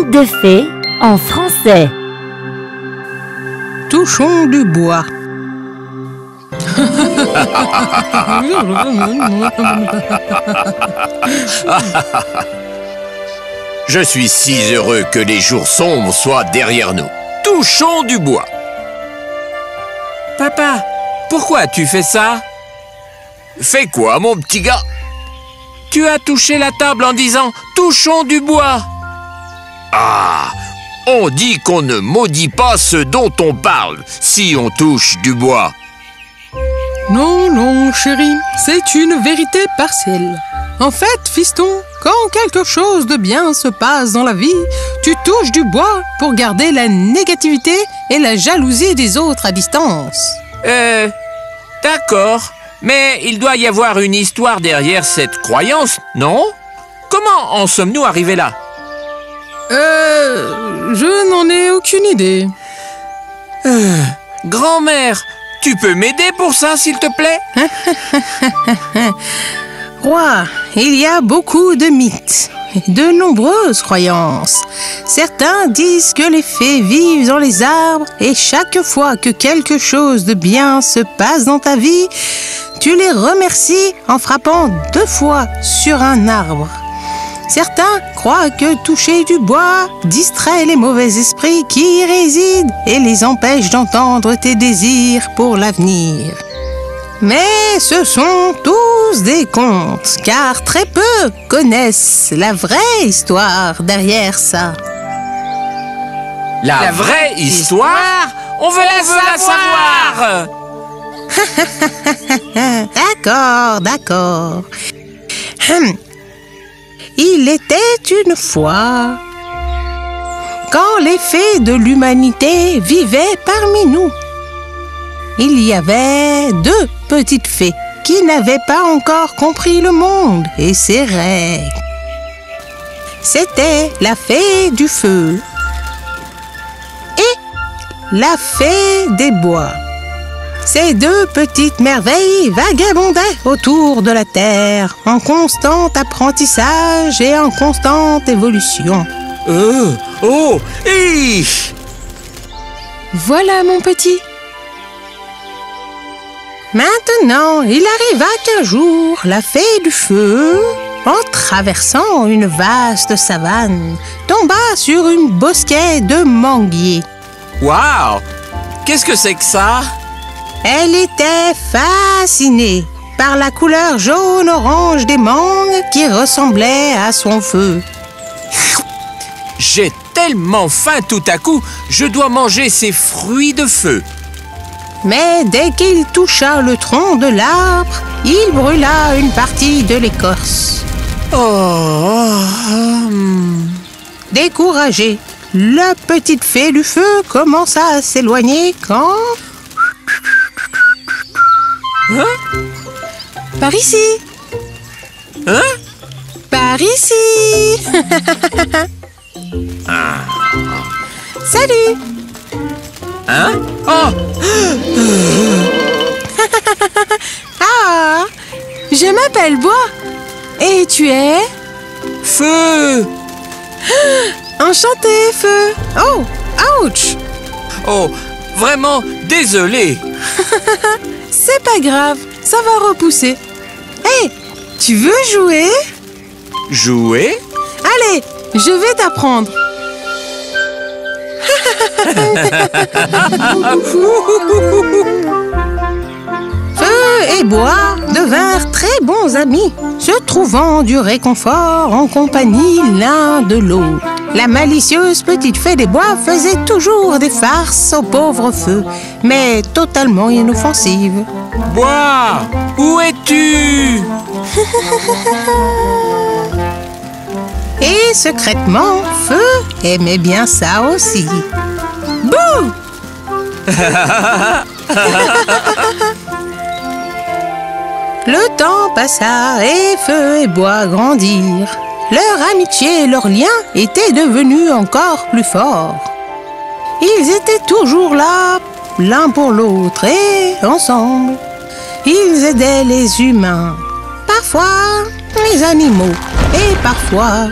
Conte de fées en français. Touchons du bois. Je suis si heureux que les jours sombres soient derrière nous. Touchons du bois. Papa, pourquoi tu fais ça? Fais quoi, mon petit gars? Tu as touché la table en disant « touchons du bois ». Ah, on dit qu'on ne maudit pas ce dont on parle si on touche du bois. Non, non, chérie, c'est une vérité partielle. En fait, fiston, quand quelque chose de bien se passe dans la vie, tu touches du bois pour garder la négativité et la jalousie des autres à distance. D'accord, mais il doit y avoir une histoire derrière cette croyance, non? Comment en sommes-nous arrivés là? Je n'en ai aucune idée. Grand-mère, tu peux m'aider pour ça, s'il te plaît? Roi, il y a beaucoup de mythes, de nombreuses croyances. Certains disent que les fées vivent dans les arbres et chaque fois que quelque chose de bien se passe dans ta vie, tu les remercies en frappant 2 fois sur un arbre. Certains croient que toucher du bois distrait les mauvais esprits qui y résident et les empêche d'entendre tes désirs pour l'avenir. Mais ce sont tous des contes, car très peu connaissent la vraie histoire derrière ça. La vraie histoire? On veut la savoir! D'accord. Il était une fois, quand les fées de l'humanité vivaient parmi nous. Il y avait 2 petites fées qui n'avaient pas encore compris le monde et ses règles. C'était la fée du feu et la fée des bois. Ces 2 petites merveilles vagabondaient autour de la terre, en constant apprentissage et en constante évolution. Voilà mon petit. Maintenant, il arriva qu'un jour, la fée du feu, en traversant une vaste savane, tomba sur une bosquet de manguiers. Waouh! Qu'est-ce que c'est que ça? Elle était fascinée par la couleur jaune-orange des mangues qui ressemblaient à son feu. J'ai tellement faim tout à coup, je dois manger ces fruits de feu. Mais dès qu'il toucha le tronc de l'arbre, il brûla une partie de l'écorce. Découragée, la petite fée du feu commença à s'éloigner quand... Par ici. Par ici. Salut. Ah, je m'appelle Bois. Et tu es? Feu. Enchanté, Feu. Oh, ouch! Oh, vraiment désolé. C'est pas grave, ça va repousser. Hé, tu veux jouer? Jouer? Allez, je vais t'apprendre. Feu et Bois devinrent très bons amis, se trouvant du réconfort en compagnie l'un de l'autre. La malicieuse petite fée des bois faisait toujours des farces au pauvre Feu, mais totalement inoffensive. Bois, où es-tu? Et secrètement, Feu aimait bien ça aussi. Bouh! Le temps passa et Feu et Bois grandirent. Leur amitié et leur lien étaient devenus encore plus forts. Ils étaient toujours là, l'un pour l'autre et ensemble. Ils aidaient les humains, parfois les animaux et parfois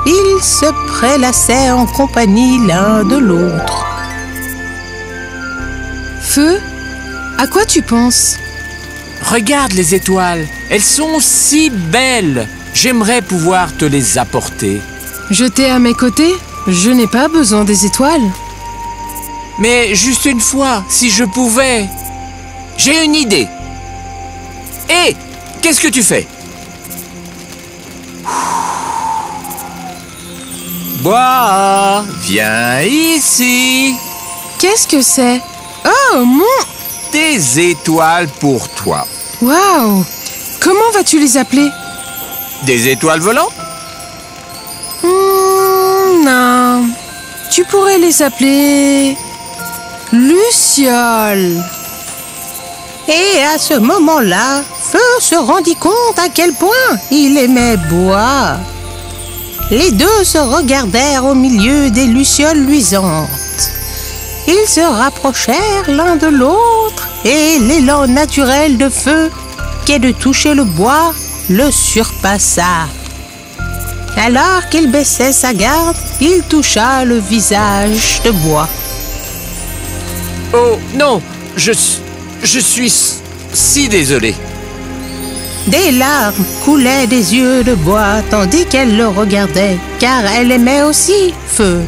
ils se prélassaient en compagnie l'un de l'autre. Feu, à quoi tu penses? Regarde les étoiles, elles sont si belles. J'aimerais pouvoir te les apporter. Je t'ai à mes côtés, je n'ai pas besoin des étoiles. Mais juste une fois, si je pouvais. J'ai une idée. Hé, qu'est-ce que tu fais? Bois, viens ici. Qu'est-ce que c'est? Oh, Des étoiles pour toi. Waouh! Comment vas-tu les appeler? Des étoiles volantes? Non. Tu pourrais les appeler... lucioles. Et à ce moment-là, Feu se rendit compte à quel point il aimait Bois. Les deux se regardèrent au milieu des lucioles luisantes. Ils se rapprochèrent l'un de l'autre et l'élan naturel de Feu, qui est de toucher le bois, le surpassa. Alors qu'il baissait sa garde, il toucha le visage de Bois. Oh non, je suis si désolé. Des larmes coulaient des yeux de Bois tandis qu'elle le regardait, car elle aimait aussi Feu.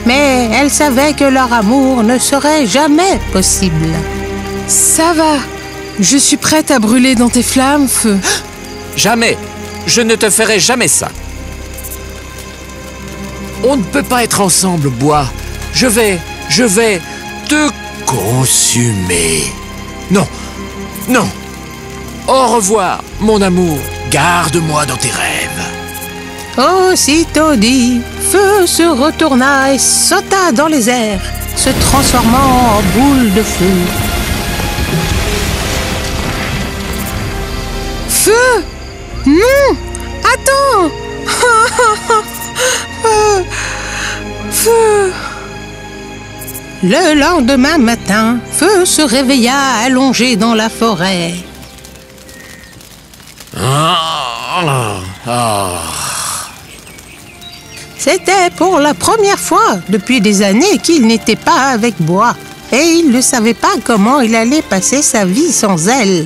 Mais elle savait que leur amour ne serait jamais possible. Ça va. Je suis prête à brûler dans tes flammes, Feu. Jamais. Je ne te ferai jamais ça. On ne peut pas être ensemble, Bois. Je vais te consumer. Non, non. Au revoir, mon amour. Garde-moi dans tes rêves. Aussitôt dit, Feu se retourna et sauta dans les airs, se transformant en boule de feu. Feu! Non! Attends! Feu! Le lendemain matin, Feu se réveilla allongé dans la forêt. C'était pour la première fois depuis des années qu'il n'était pas avec Bois, et il ne savait pas comment il allait passer sa vie sans elle.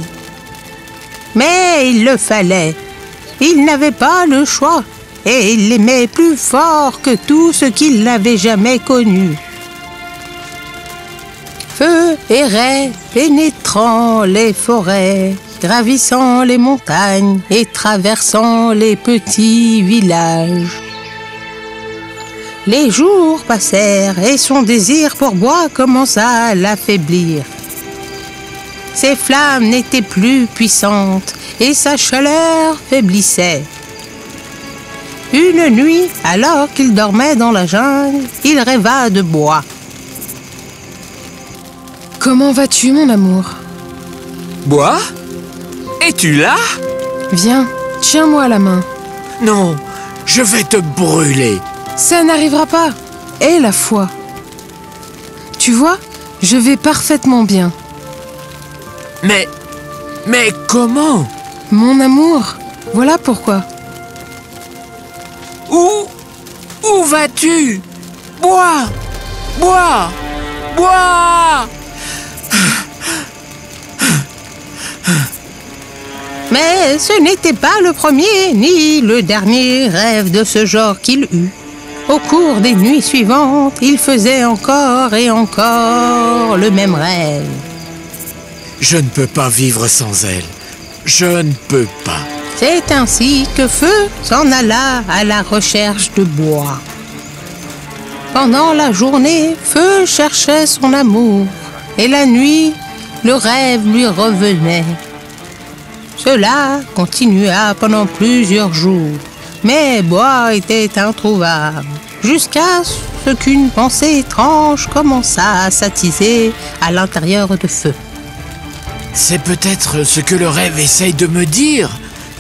Mais il le fallait. Il n'avait pas le choix, et il l'aimait plus fort que tout ce qu'il n'avait jamais connu. Feu errait, pénétrant les forêts, gravissant les montagnes et traversant les petits villages. Les jours passèrent et son désir pour Bois commença à l'affaiblir. Ses flammes n'étaient plus puissantes et sa chaleur faiblissait. Une nuit, alors qu'il dormait dans la jungle, il rêva de Bois. Comment vas-tu, mon amour? Bois? Es-tu là? Viens, tiens-moi la main. Non, je vais te brûler. Ça n'arrivera pas. Aie la foi. Tu vois, je vais parfaitement bien. Mais comment? Mon amour, voilà pourquoi. Où vas-tu? Bois! Bois! Bois! Mais ce n'était pas le premier ni le dernier rêve de ce genre qu'il eut. Au cours des nuits suivantes, il faisait encore et encore le même rêve. Je ne peux pas vivre sans elle. Je ne peux pas. C'est ainsi que Feu s'en alla à la recherche de Bois. Pendant la journée, Feu cherchait son amour, et la nuit, le rêve lui revenait. Cela continua pendant plusieurs jours, mais Bois était introuvable, jusqu'à ce qu'une pensée étrange commença à s'attiser à l'intérieur de Feu. C'est peut-être ce que le rêve essaye de me dire,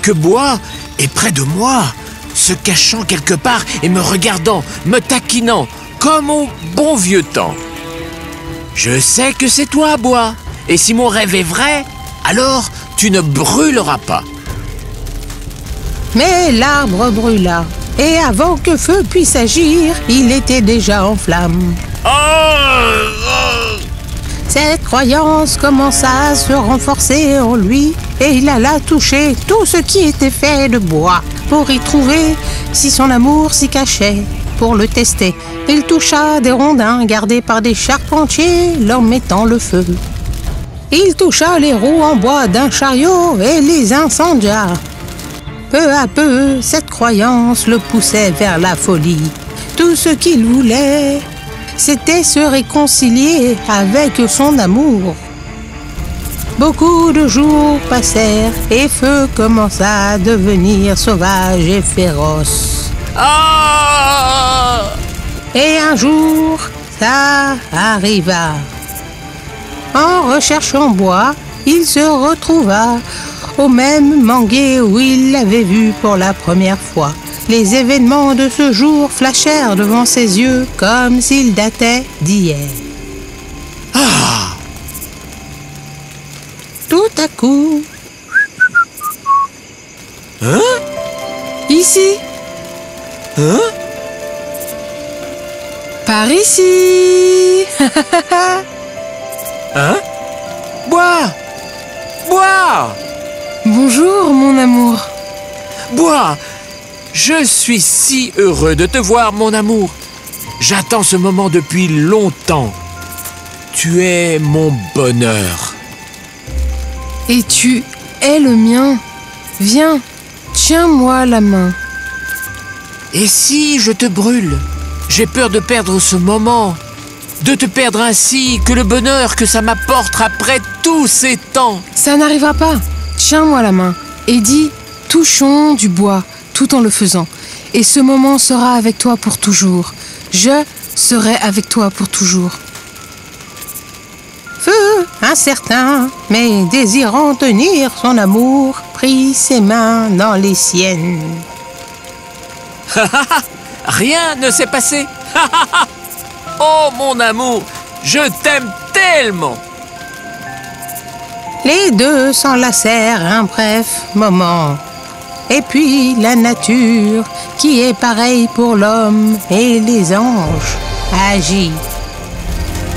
que Bois est près de moi, se cachant quelque part et me regardant, me taquinant, comme au bon vieux temps. Je sais que c'est toi, Bois, et si mon rêve est vrai, alors tu ne brûleras pas. Mais l'arbre brûla, Et avant que feu puisse agir, il était déjà en flammes. Cette croyance commença à se renforcer en lui et il alla toucher tout ce qui était fait de bois pour y trouver si son amour s'y cachait. Pour le tester, il toucha des rondins gardés par des charpentiers leur mettant le feu. Il toucha les roues en bois d'un chariot et les incendia. Peu à peu, cette croyance le poussait vers la folie. Tout ce qu'il voulait, c'était se réconcilier avec son amour. Beaucoup de jours passèrent et Feu commença à devenir sauvage et féroce. Et un jour, ça arriva. En recherchant bois, il se retrouva au même manguier où il l'avait vu pour la première fois. Les événements de ce jour flashèrent devant ses yeux comme s'ils dataient d'hier. Tout à coup... Ici. Par ici. Bois! Bois! Bonjour, mon amour. Bois! Je suis si heureux de te voir, mon amour. J'attends ce moment depuis longtemps. Tu es mon bonheur. Et tu es le mien. Viens, tiens-moi la main. Et si je te brûle? J'ai peur de perdre ce moment, de te perdre ainsi, que le bonheur que ça m'apporte après tous ces temps. Ça n'arrivera pas. Tiens-moi la main et dis « Touchons du bois » tout en le faisant. Et ce moment sera avec toi pour toujours. Je serai avec toi pour toujours. Feu, incertain, mais désirant tenir son amour, prit ses mains dans les siennes. Rien ne s'est passé. Oh mon amour, je t'aime tellement. Les deux s'enlacèrent un bref moment. Et puis la nature, qui est pareille pour l'homme et les anges, agit.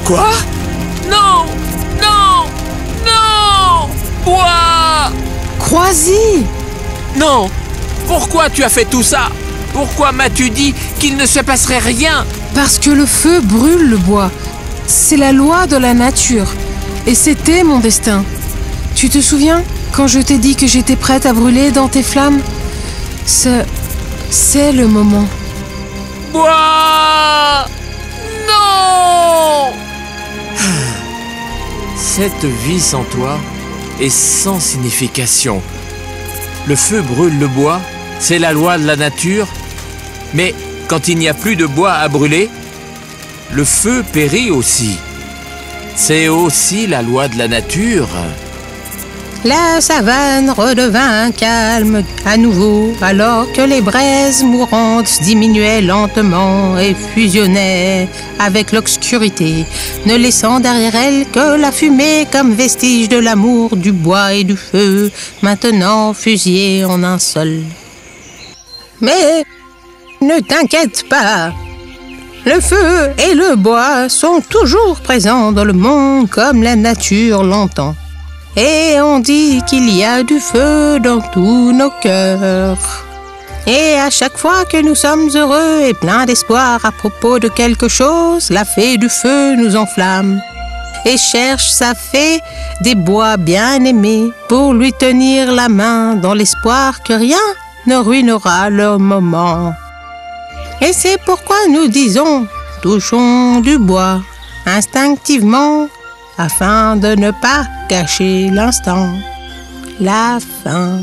Quoi? Non! Non! Non! Bois! Crois-y! Non! Pourquoi tu as fait tout ça? Pourquoi m'as-tu dit qu'il ne se passerait rien? Parce que le feu brûle le bois. C'est la loi de la nature. Et c'était mon destin. Tu te souviens quand je t'ai dit que j'étais prête à brûler dans tes flammes? C'est le moment. Bois! Non! Cette vie sans toi est sans signification. Le feu brûle le bois, c'est la loi de la nature. Mais quand il n'y a plus de bois à brûler, le feu périt aussi. C'est aussi la loi de la nature. La savane redevint calme à nouveau, alors que les braises mourantes diminuaient lentement et fusionnaient avec l'obscurité, ne laissant derrière elles que la fumée comme vestige de l'amour du bois et du feu, maintenant fusillés en un seul. Mais ne t'inquiète pas, le feu et le bois sont toujours présents dans le monde comme la nature l'entend. Et on dit qu'il y a du feu dans tous nos cœurs. Et à chaque fois que nous sommes heureux et pleins d'espoir à propos de quelque chose, la fée du feu nous enflamme et cherche sa fée des bois bien aimés pour lui tenir la main dans l'espoir que rien ne ruinera leur moment. Et c'est pourquoi nous disons « touchons du bois » instinctivement, afin de ne pas gâcher l'instant, la fin.